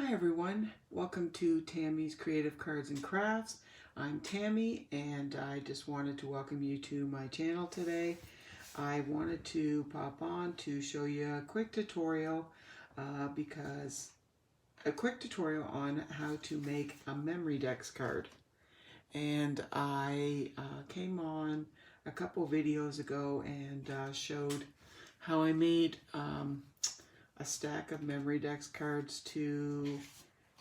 Hi everyone, welcome to Tammy's Creative Cards and Crafts. I'm Tammy and I just wanted to welcome you to my channel today. I wanted to pop on to show you a quick tutorial on how to make a memory dex card. And I came on a couple videos ago and showed how I made a stack of memory dex cards to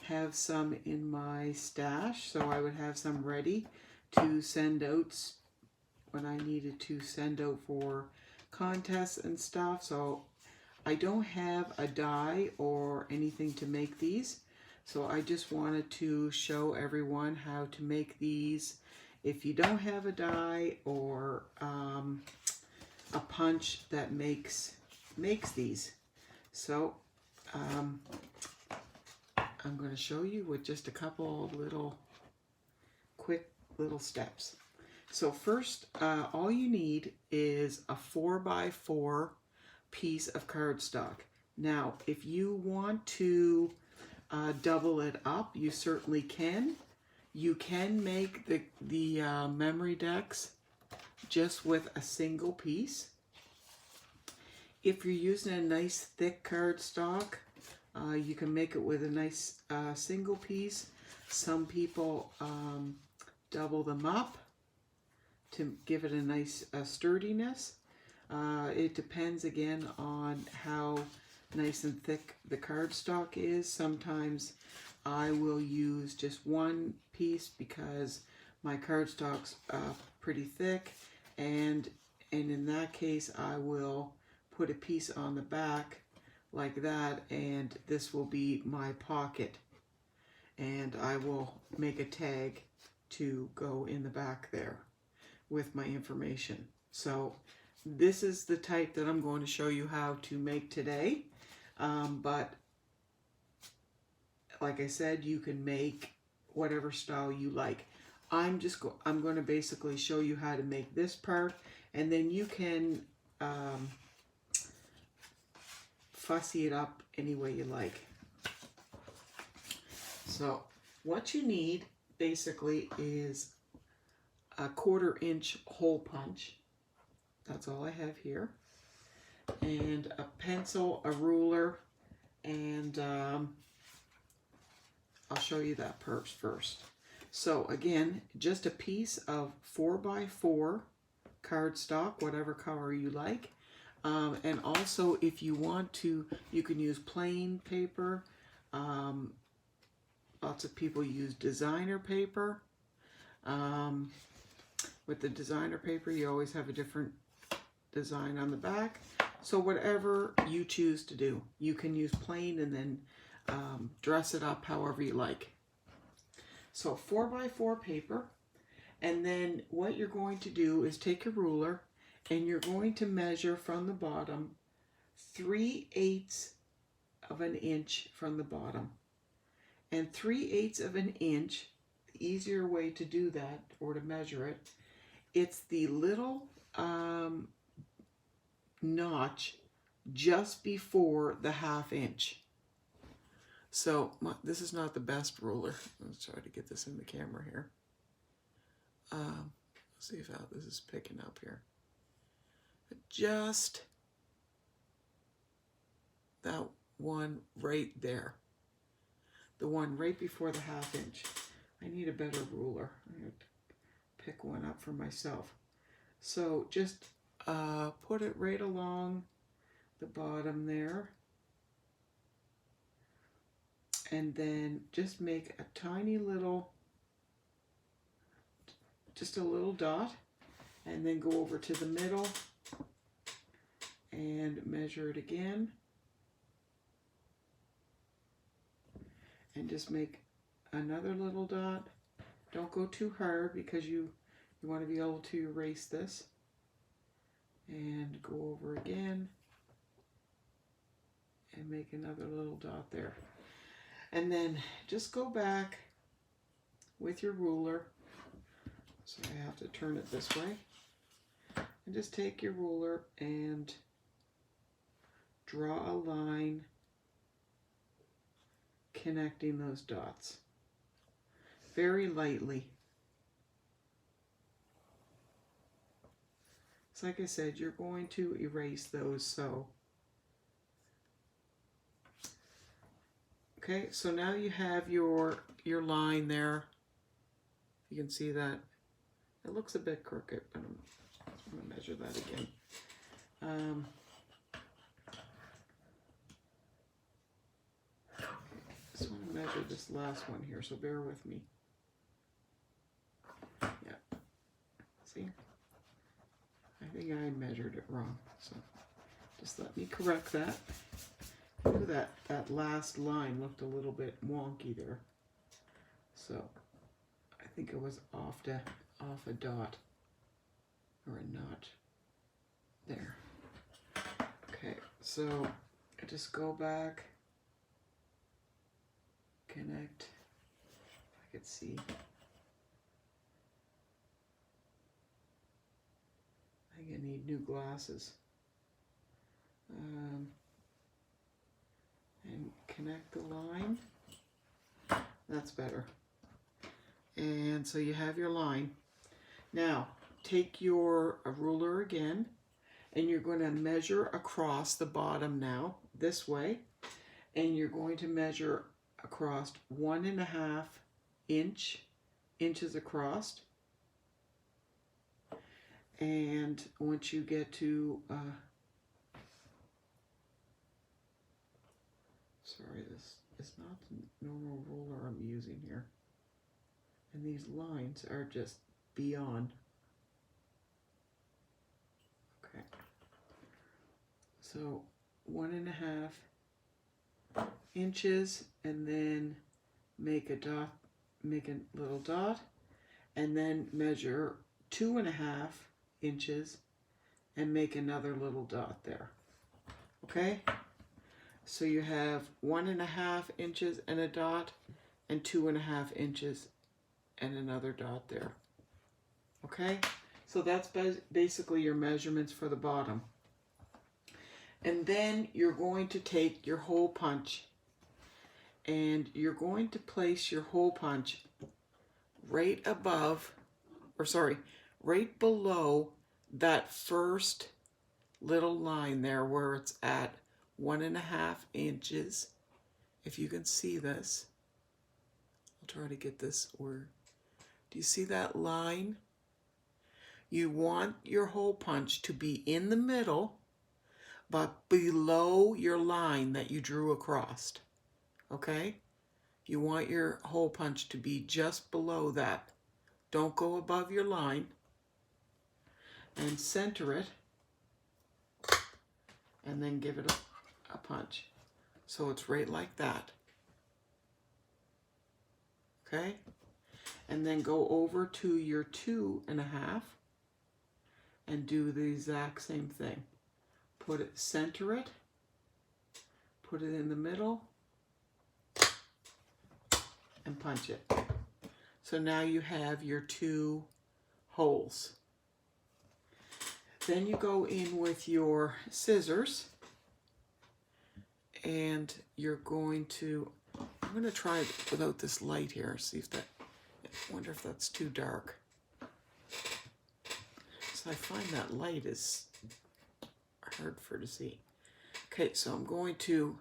have some in my stash, so I would have some ready to send out when I needed to send out for contests and stuff. So I don't have a die or anything to make these, so I just wanted to show everyone how to make these if you don't have a die or a punch that makes these. So I'm going to show you with just a couple of quick little steps. So first, all you need is a 4x4 piece of cardstock. Now, if you want to double it up, you certainly can. You can make the memory decks just with a single piece. If you're using a nice thick cardstock, you can make it with a nice single piece. Some people double them up to give it a nice sturdiness. It depends again on how nice and thick the cardstock is. Sometimes I will use just one piece because my cardstock's pretty thick, and in that case I will put a piece on the back like that, and this will be my pocket, and I will make a tag to go in the back there with my information. So this is the type that I'm going to show you how to make today, but like I said, you can make whatever style you like. I'm going to basically show you how to make this part, and then you can fussy it up any way you like. So what you need basically is a 1/4 inch hole punch. That's all I have here. And a pencil, a ruler, and I'll show you that first. So again, just a piece of 4x4 cardstock, whatever color you like. And also, if you want to, you can use plain paper. Lots of people use designer paper. With the designer paper, you always have a different design on the back. So whatever you choose to do, you can use plain and then dress it up however you like. So 4x4 paper, and then what you're going to do is take a ruler and you're going to measure from the bottom 3/8 of an inch from the bottom. And 3/8 of an inch, the easier way to do that or to measure it, it's the little notch just before the 1/2 inch. So this is not the best ruler. Let's try to get this in the camera here. Let's see if this is picking up here. Just that one right there. The one right before the 1/2 inch. I need a better ruler. I'm going to pick one up for myself. So just put it right along the bottom there. And then just make a tiny little, just a little dot, and then go over to the middle and measure it again. And just make another little dot. Don't go too hard because you want to be able to erase this. And go over again and make another little dot there. And then just go back with your ruler. So I have to turn it this way. And just take your ruler and draw a line connecting those dots very lightly. So like I said, you're going to erase those so. Okay, so now you have your line there. You can see that. It looks a bit crooked, but I'm going to measure that again. Just want to measure this last one here, so bear with me. Yeah. See? I think I measured it wrong, so just let me correct that. Ooh, that last line looked a little bit wonky there. So I think it was off a dot or a notch there. Okay, so I just go back, connect. I could see. I think I need new glasses. And connect the line. That's better. And so you have your line. Now take your ruler again, and you're going to measure across the bottom now this way, and you're going to measure across 1.5 inches across. And once you get to sorry, this is not the normal ruler I'm using here. And these lines are just beyond. Okay. So 1.5 inches, and then make a dot, make a little dot, and then measure 2.5 inches and make another little dot there. Okay? So you have 1.5 inches and a dot, and 2.5 inches and another dot there. Okay? So that's basically your measurements for the bottom. And then you're going to take your hole punch, and you're going to place your hole punch right above, or sorry, right below that first little line there where it's at 1.5 inches. If you can see this, I'll try to get this where, do you see that line? You want your hole punch to be in the middle, but below your line that you drew across. Okay? You want your hole punch to be just below that. Don't go above your line. And center it, and then give it a punch. So it's right like that. Okay? And then go over to your 2.5 and do the exact same thing. Put it, center it, put it in the middle, and punch it. So now you have your 2 holes. Then you go in with your scissors, and you're going to, I'm going to try it without this light here, see if that, I wonder if that's too dark. So I find that light is hard for to see. Okay, so I'm going to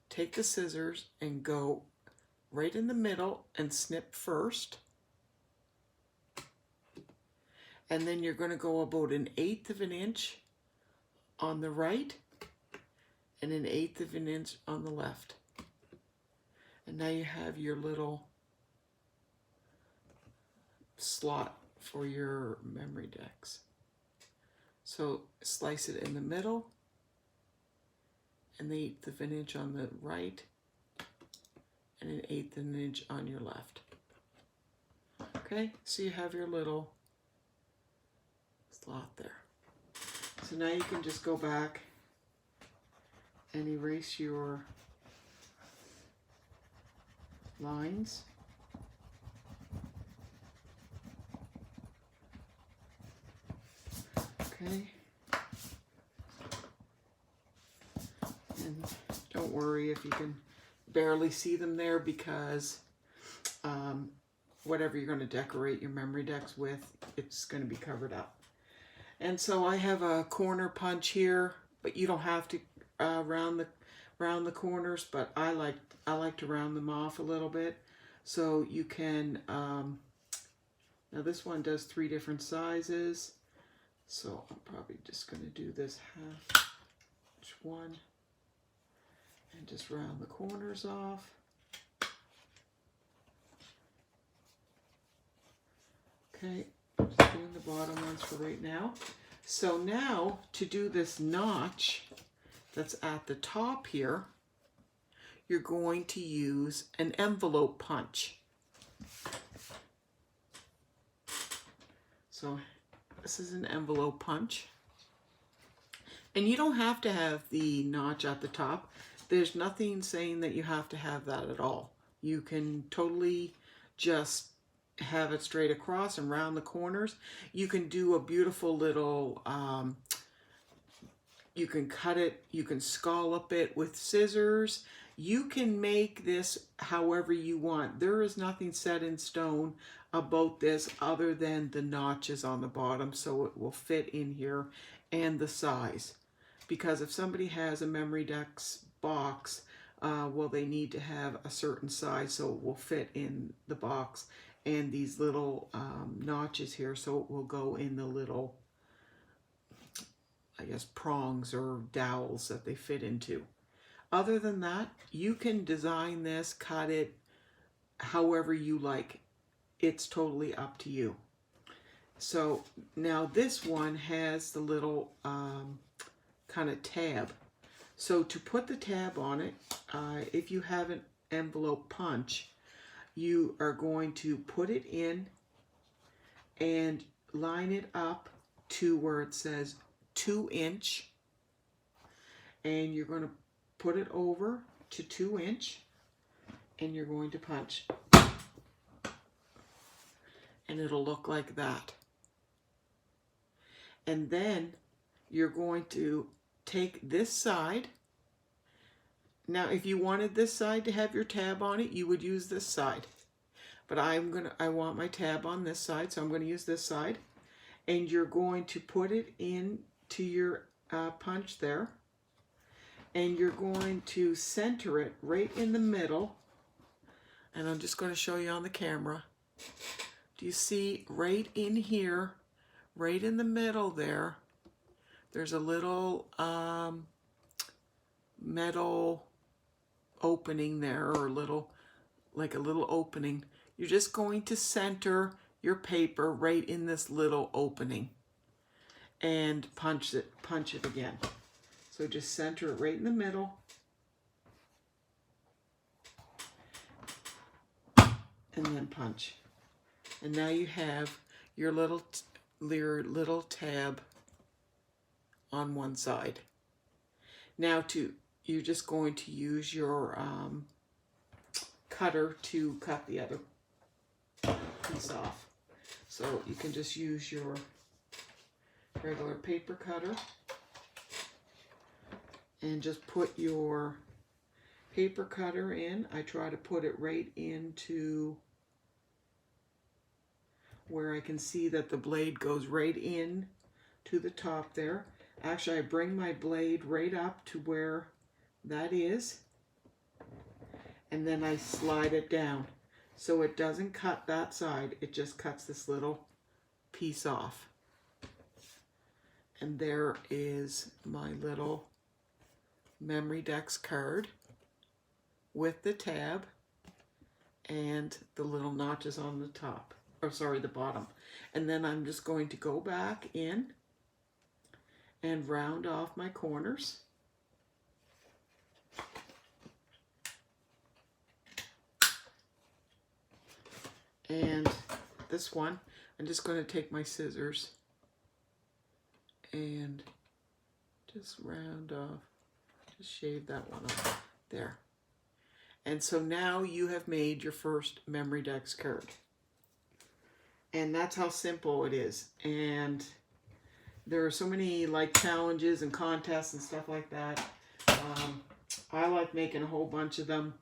take the scissors and go right in the middle and snip first. And then you're going to go about 1/8 of an inch on the right and 1/8 of an inch on the left. And now you have your little slot for your memory decks. So slice it in the middle, 1/8 of an inch on the right, and 1/8 of an inch on your left. Okay, so you have your little slot there. So now you can just go back and erase your lines. Okay. And don't worry if you can barely see them there, because whatever you're going to decorate your memory decks with, it's going to be covered up. And so I have a corner punch here, but you don't have to round the corners, but I like to round them off a little bit. So you can, now this one does 3 different sizes. So I'm probably just going to do this half each one and just round the corners off. Okay, I'm just doing the bottom ones for right now. So now to do this notch that's at the top here, you're going to use an envelope punch. So this is an envelope punch. And you don't have to have the notch at the top. There's nothing saying that you have to have that at all. You can totally just have it straight across and round the corners. You can do a beautiful little, you can cut it, you can scallop it with scissors. You can make this however you want. There is nothing set in stone about this other than the notches on the bottom, so it will fit in here, and the size. Because if somebody has a memory decks box, well, they need to have a certain size so it will fit in the box, and these little notches here, so it will go in the little, I guess, prongs or dowels that they fit into. Other than that, you can design this, cut it however you like. It's totally up to you. So now this one has the little kind of tab. So to put the tab on it, if you have an envelope punch, you are going to put it in and line it up to where it says 2 inch, and you're going to put it over to 2 inch, and you're going to punch, and it'll look like that. And then you're going to take this side. Now, if you wanted this side to have your tab on it, you would use this side. But I want my tab on this side, so I'm going to use this side. And you're going to put it into your punch there. And you're going to center it right in the middle. And I'm just going to show you on the camera. Do you see right in here, right in the middle there, there's a little metal opening there, or like a little opening. You're just going to center your paper right in this little opening and punch it again. So just center it right in the middle, and then punch. And now you have your little tab on one side. Now you're just going to use your cutter to cut the other piece off. So you can just use your regular paper cutter and just put your paper cutter in. I try to put it right into where I can see that the blade goes right in to the top there. Actually, I bring my blade right up to where that is, and then I slide it down. So it doesn't cut that side, it just cuts this little piece off. And there is my little Memory Decks card with the tab and the little notches on the top, or sorry, the bottom. And then I'm just going to go back in and round off my corners. And this one, I'm just going to take my scissors and just round off, just shave that one off there. And so now you have made your first Memory Decks card. And that's how simple it is. And there are so many like challenges and contests and stuff like that. I like making a whole bunch of them,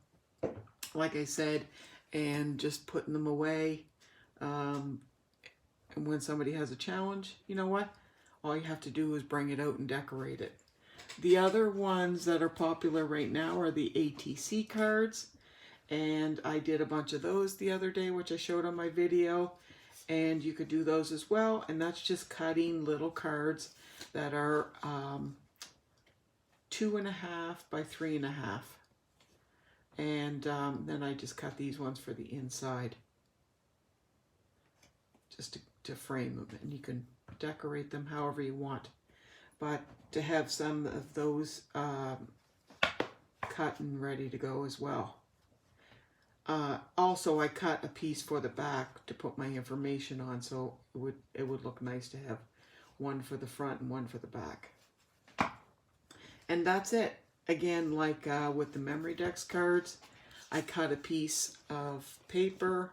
like I said, and just putting them away. And when somebody has a challenge, you know what? All you have to do is bring it out and decorate it. The other ones that are popular right now are the ATC cards. And I did a bunch of those the other day, which I showed on my video. And you could do those as well. And that's just cutting little cards that are 2.5 by 3.5. And then I just cut these ones for the inside, just to frame them. And you can decorate them however you want. But to have some of those cut and ready to go as well. Also, I cut a piece for the back to put my information on, so it would look nice to have one for the front and one for the back. And that's it. Again, like with the Memory Dex cards, I cut a piece of paper,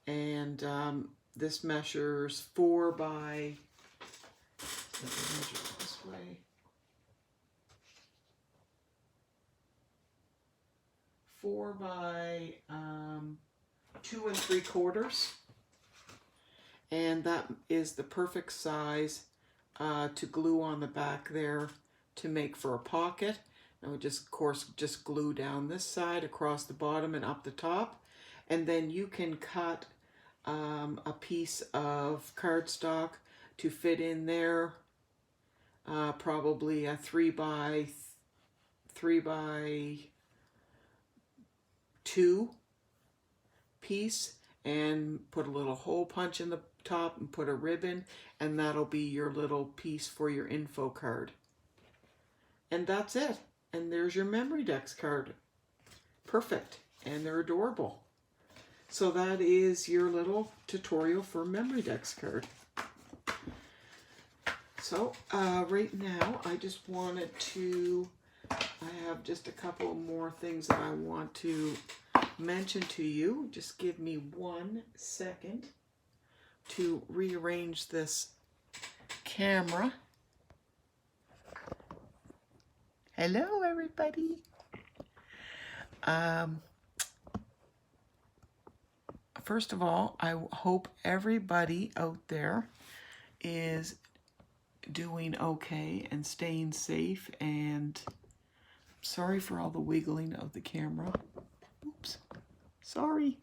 and this measures 4 by, let me measure it this way, 4 by 2 3/4, and that is the perfect size to glue on the back there to make for a pocket. And we just, of course, just glue down this side across the bottom and up the top, and then you can cut a piece of cardstock to fit in there, probably a 3 by 2 piece, and put a little hole punch in the top and put a ribbon, and that'll be your little piece for your info card. And that's it. And there's your Memory Dex card. Perfect. And they're adorable. So that is your little tutorial for Memory Dex card. So right now I just wanted to, I have just a couple more things that I want to mention to you. Just give me 1 second to rearrange this camera. Hello, everybody. First of all, I hope everybody out there is doing okay and staying safe, and sorry for all the wiggling of the camera. Oops, sorry.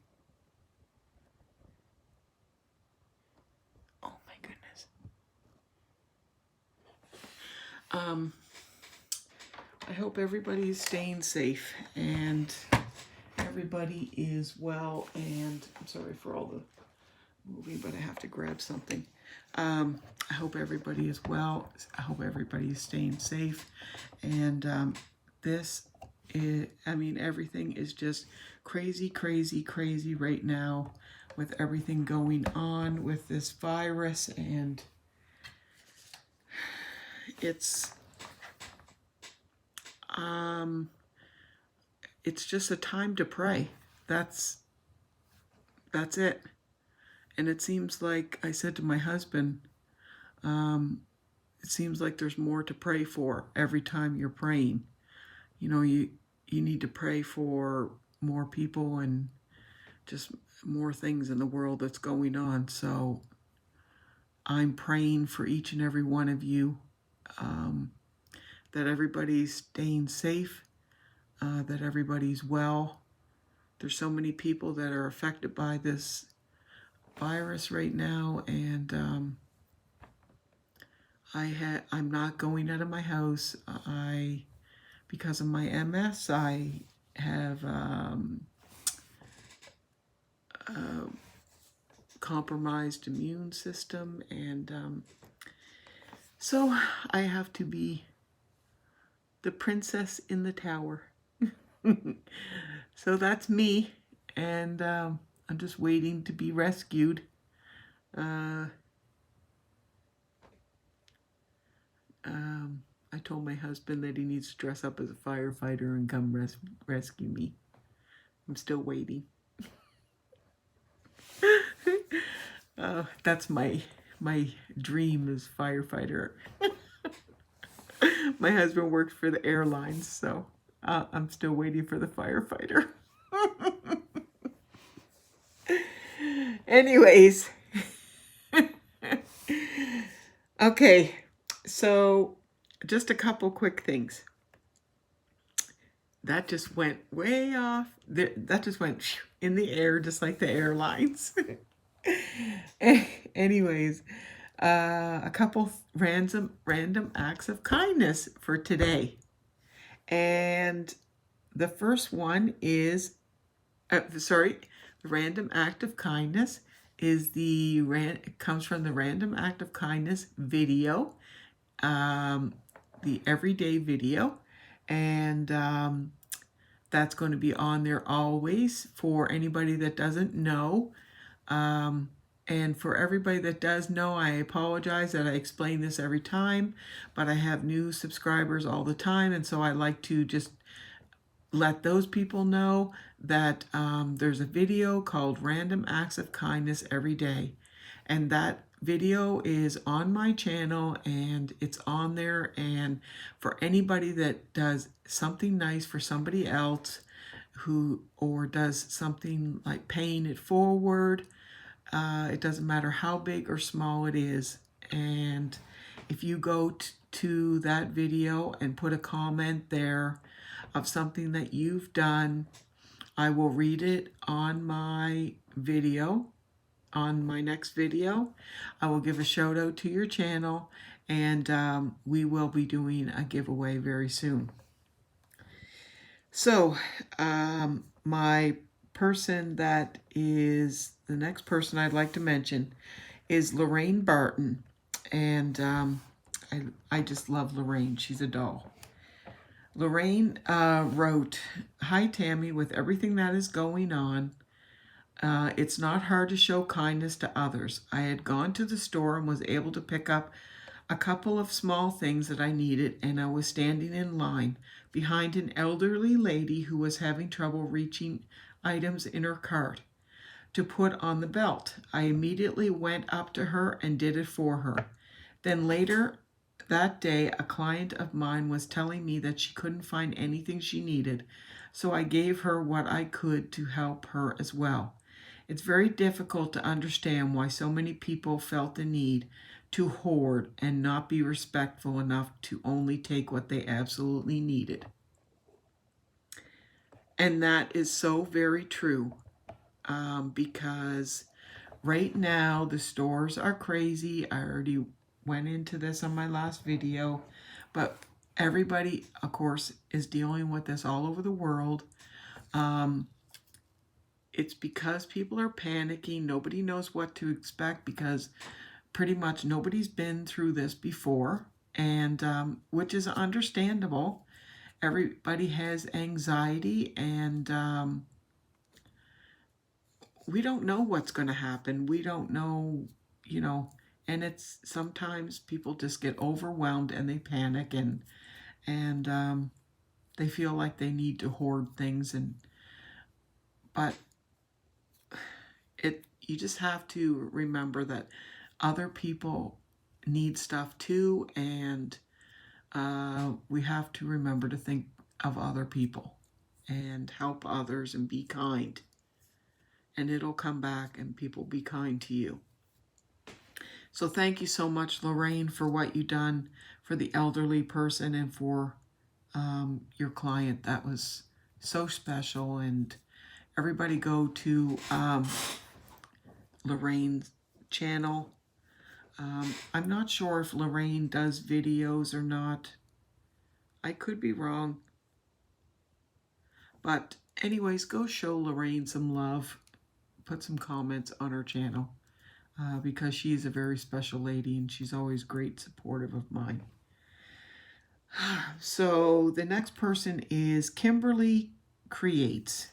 Oh my goodness. I hope everybody is staying safe and everybody is well, and I'm sorry for all the moving, but I have to grab something. I hope everybody is well. I hope everybody is staying safe. And this is, I mean, everything is just crazy, crazy, crazy right now with everything going on with this virus. And it's just a time to pray. That's it. And it seems like, I said to my husband, it seems like there's more to pray for every time you're praying. You know, you need to pray for more people and just more things in the world that's going on. So I'm praying for each and every one of you, that everybody's staying safe, that everybody's well. There's so many people that are affected by this virus right now, and I'm not going out of my house. Because of my MS, I have compromised immune system, and so I have to be the princess in the tower. So that's me, and I'm just waiting to be rescued. I told my husband that he needs to dress up as a firefighter and come rescue me. I'm still waiting. That's my dream, is firefighter. My husband works for the airlines, so I'm still waiting for the firefighter. Anyways, okay, so just a couple quick things. That just went way off. That just went in the air, just like the airlines. Anyways, a couple random acts of kindness for today. And the first one is, the random act of kindness is it comes from the random act of kindness video, the everyday video, and that's going to be on there always for anybody that doesn't know. And for everybody that does know, I apologize that I explain this every time, but I have new subscribers all the time, and so I like to just let those people know that there's a video called Random Acts of Kindness Every Day. And that video is on my channel, and it's on there. And for anybody that does something nice for somebody else, or does something like paying it forward, it doesn't matter how big or small it is. And if you go to that video and put a comment there of something that you've done, I will read it on my video, on my next video. I will give a shout out to your channel, and we will be doing a giveaway very soon. So my person that is the next person I'd like to mention is Lorraine Barton. And I just love Lorraine. She's a doll. Lorraine wrote, "Hi Tammy, with everything that is going on, it's not hard to show kindness to others. I had gone to the store and was able to pick up a couple of small things that I needed, and I was standing in line behind an elderly lady who was having trouble reaching items in her cart to put on the belt. I immediately went up to her and did it for her. Then later that day, a client of mine was telling me that she couldn't find anything she needed, so I gave her what I could to help her as well. It's very difficult to understand why so many people felt the need to hoard and not be respectful enough to only take what they absolutely needed." And that is so very true, because right now the stores are crazy. I already went into this on my last video, but everybody, of course, is dealing with this all over the world. It's because people are panicking. Nobody knows what to expect because pretty much nobody's been through this before, and which is understandable. Everybody has anxiety, and we don't know what's going to happen. We don't know, and it's sometimes people just get overwhelmed and they panic, and they feel like they need to hoard things, but you just have to remember that other people need stuff too, and we have to remember to think of other people and help others and be kind, and it'll come back and people be kind to you. So thank you so much, Lorraine, for what you've done for the elderly person and for your client. That was so special, and everybody go to Lorraine's channel. I'm not sure if Lorraine does videos or not. I could be wrong. But anyways, go show Lorraine some love. Put some comments on her channel, because she's a very special lady and she's always great supportive of mine. So the next person is Kimberly Creates.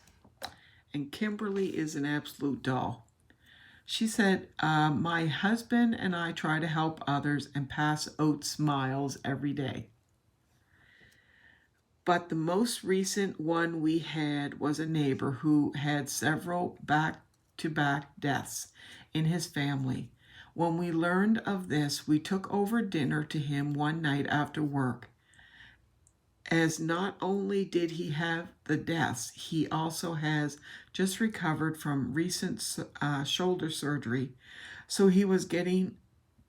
And Kimberly is an absolute doll. She said, "My husband and I try to help others and pass out smiles every day. But the most recent one we had was a neighbor who had several back-to-back deaths in his family. When we learned of this, we took over dinner to him one night after work. as not only did he have the deaths, he also has just recovered from recent shoulder surgery. So he was getting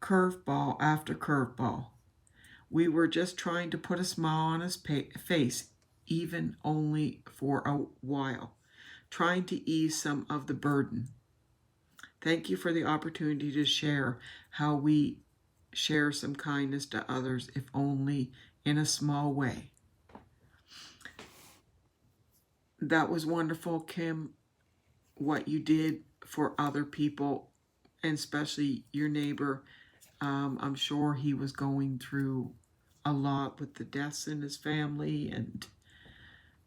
curveball after curveball. We were just trying to put a smile on his face, even only for a while, trying to ease some of the burden. Thank you for the opportunity to share how we share some kindness to others, if only in a small way. That was wonderful, Kim, what you did for other people, and especially your neighbor. I'm sure he was going through a lot with the deaths in his family, and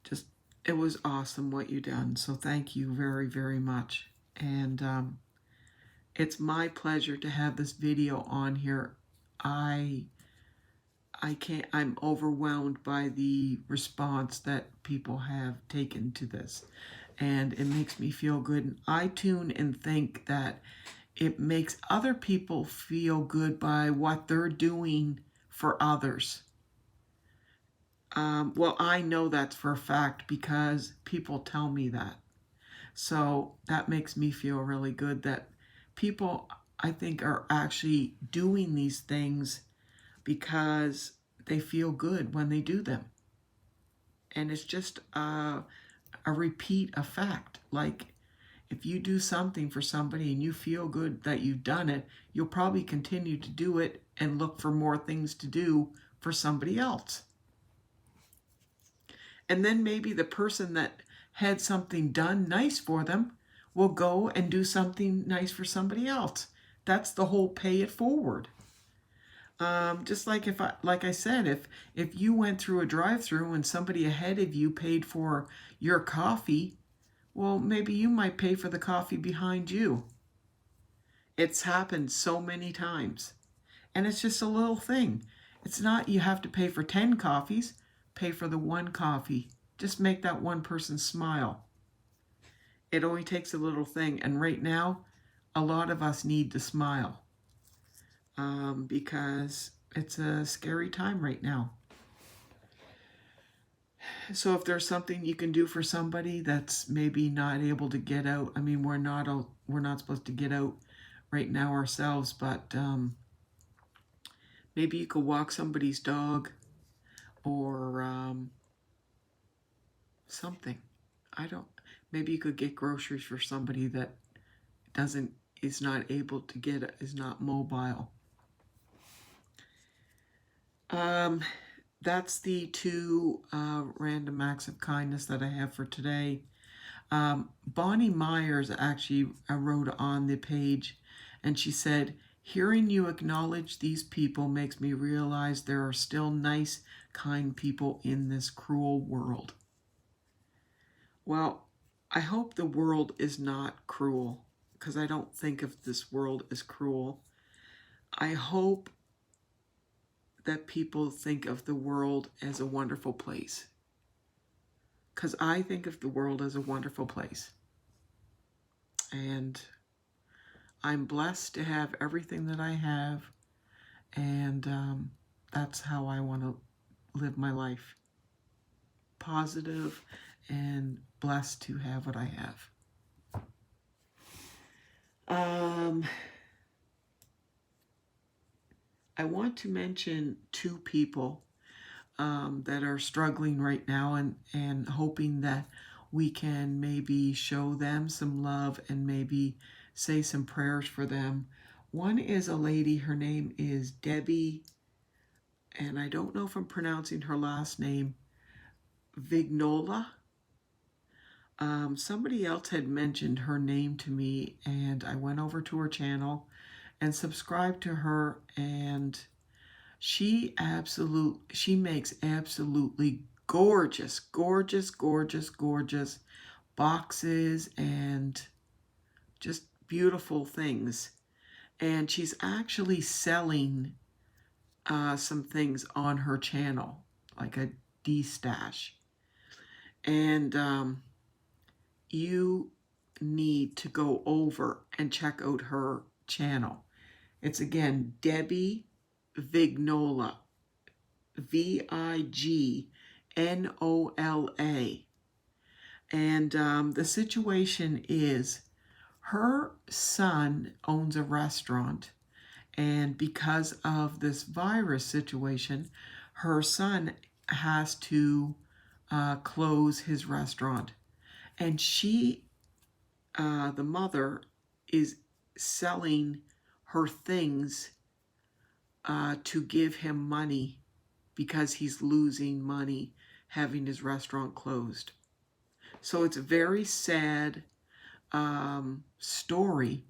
just, it was awesome what you done. So thank you very, very much. And it's my pleasure to have this video on here. I'm overwhelmed by the response that people have taken to this, and it makes me feel good. And I tune and think that it makes other people feel good by what they're doing for others. Well, I know that's for a fact because people tell me that. So that makes me feel really good that people, I think, are actually doing these things because they feel good when they do them. And it's just a repeat effect. Like, if you do something for somebody and you feel good that you've done it, you'll probably continue to do it and look for more things to do for somebody else. And then maybe the person that had something done nice for them will go and do something nice for somebody else. That's the whole pay it forward. Just like like I said, if you went through a drive-through and somebody ahead of you paid for your coffee, well, maybe you might pay for the coffee behind you. It's happened so many times. And it's just a little thing. It's not you have to pay for 10 coffees. Pay for the one coffee. Just make that one person smile. It only takes a little thing. And right now, a lot of us need to smile. Because it's a scary time right now. So if there's something you can do for somebody that's maybe not able to get out, I mean, we're not supposed to get out right now ourselves, but maybe you could walk somebody's dog or something. Maybe you could get groceries for somebody that is not able to get it, is not mobile. That's the two random acts of kindness that I have for today. Bonnie Myers actually wrote on the page, and she said, "Hearing you acknowledge these people makes me realize there are still nice, kind people in this cruel world." Well, I hope the world is not cruel, because I don't think of this world as cruel. I hope that people think of the world as a wonderful place, because I think of the world as a wonderful place. And I'm blessed to have everything that I have, and that's how I want to live my life. Positive and blessed to have what I have. I want to mention two people that are struggling right now, and hoping that we can maybe show them some love and maybe say some prayers for them. One is a lady, her name is Debbie, and I don't know if I'm pronouncing her last name, Vignola. Somebody else had mentioned her name to me, and I went over to her channel and subscribed to her, and she makes absolutely gorgeous boxes and just beautiful things. And she's actually selling some things on her channel, like a D-stash. And you need to go over and check out her channel. It's again Debbie Vignola, Vignola. Nola. And the situation is her son owns a restaurant. And because of this virus situation, her son has to close his restaurant. And she, the mother, is selling her things to give him money because he's losing money having his restaurant closed. So it's a very sad story,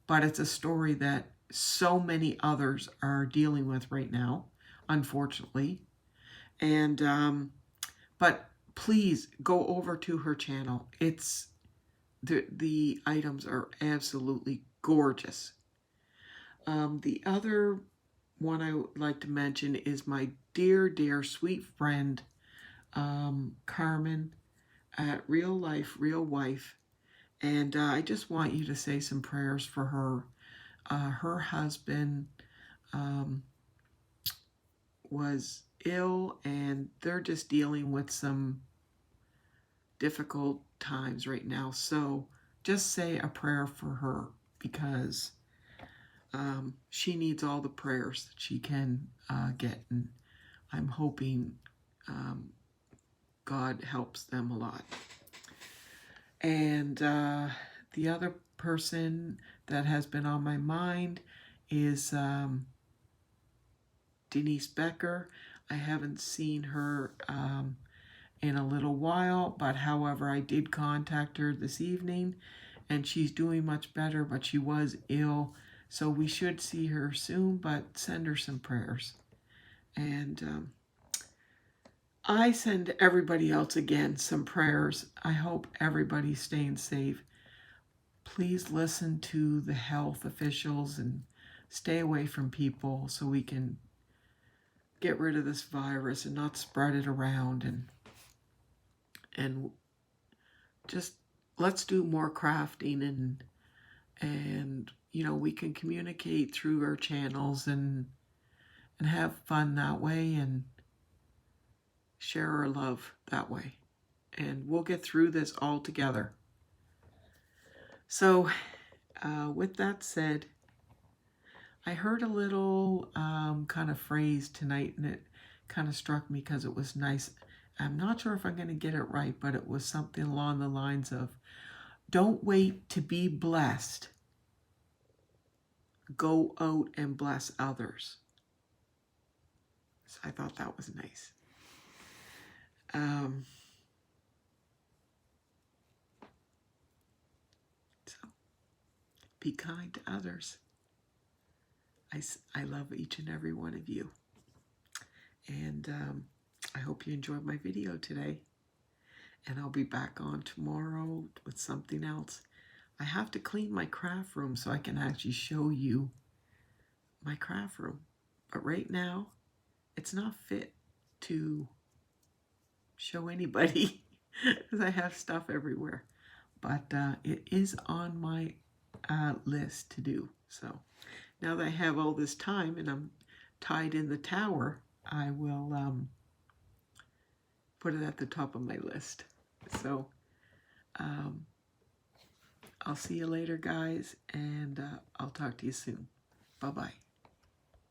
but it's a story that so many others are dealing with right now, unfortunately. And but please go over to her channel. It's the items are absolutely gorgeous. The other one I would like to mention is my dear sweet friend Carmen at Real Life Real Wife. And I just want you to say some prayers for her. Her husband was ill, and they're just dealing with some difficult times right now. So just say a prayer for her, because she needs all the prayers that she can get. And I'm hoping God helps them a lot. And the other person that has been on my mind is Denise Becker. I haven't seen her in a little while, but however, I did contact her this evening, and she's doing much better, but she was ill, so we should see her soon, but send her some prayers. And I send everybody else again some prayers. I hope everybody's staying safe. Please listen to the health officials and stay away from people so we can get rid of this virus and not spread it around. And just let's do more crafting, and you know, we can communicate through our channels and have fun that way and share our love that way. And we'll get through this all together. So with that said, I heard a little kind of phrase tonight, and it kind of struck me because it was nice. I'm not sure if I'm going to get it right, but it was something along the lines of, don't wait to be blessed. Go out and bless others. So I thought that was nice. So be kind to others. I love each and every one of you. And I hope you enjoyed my video today. And I'll be back on tomorrow with something else. I have to clean my craft room so I can actually show you my craft room. But right now, it's not fit to show anybody because I have stuff everywhere. But it is on my list to do. So now that I have all this time and I'm tied in the tower, I will put it at the top of my list. So I'll see you later, guys, and I'll talk to you soon. Bye-bye.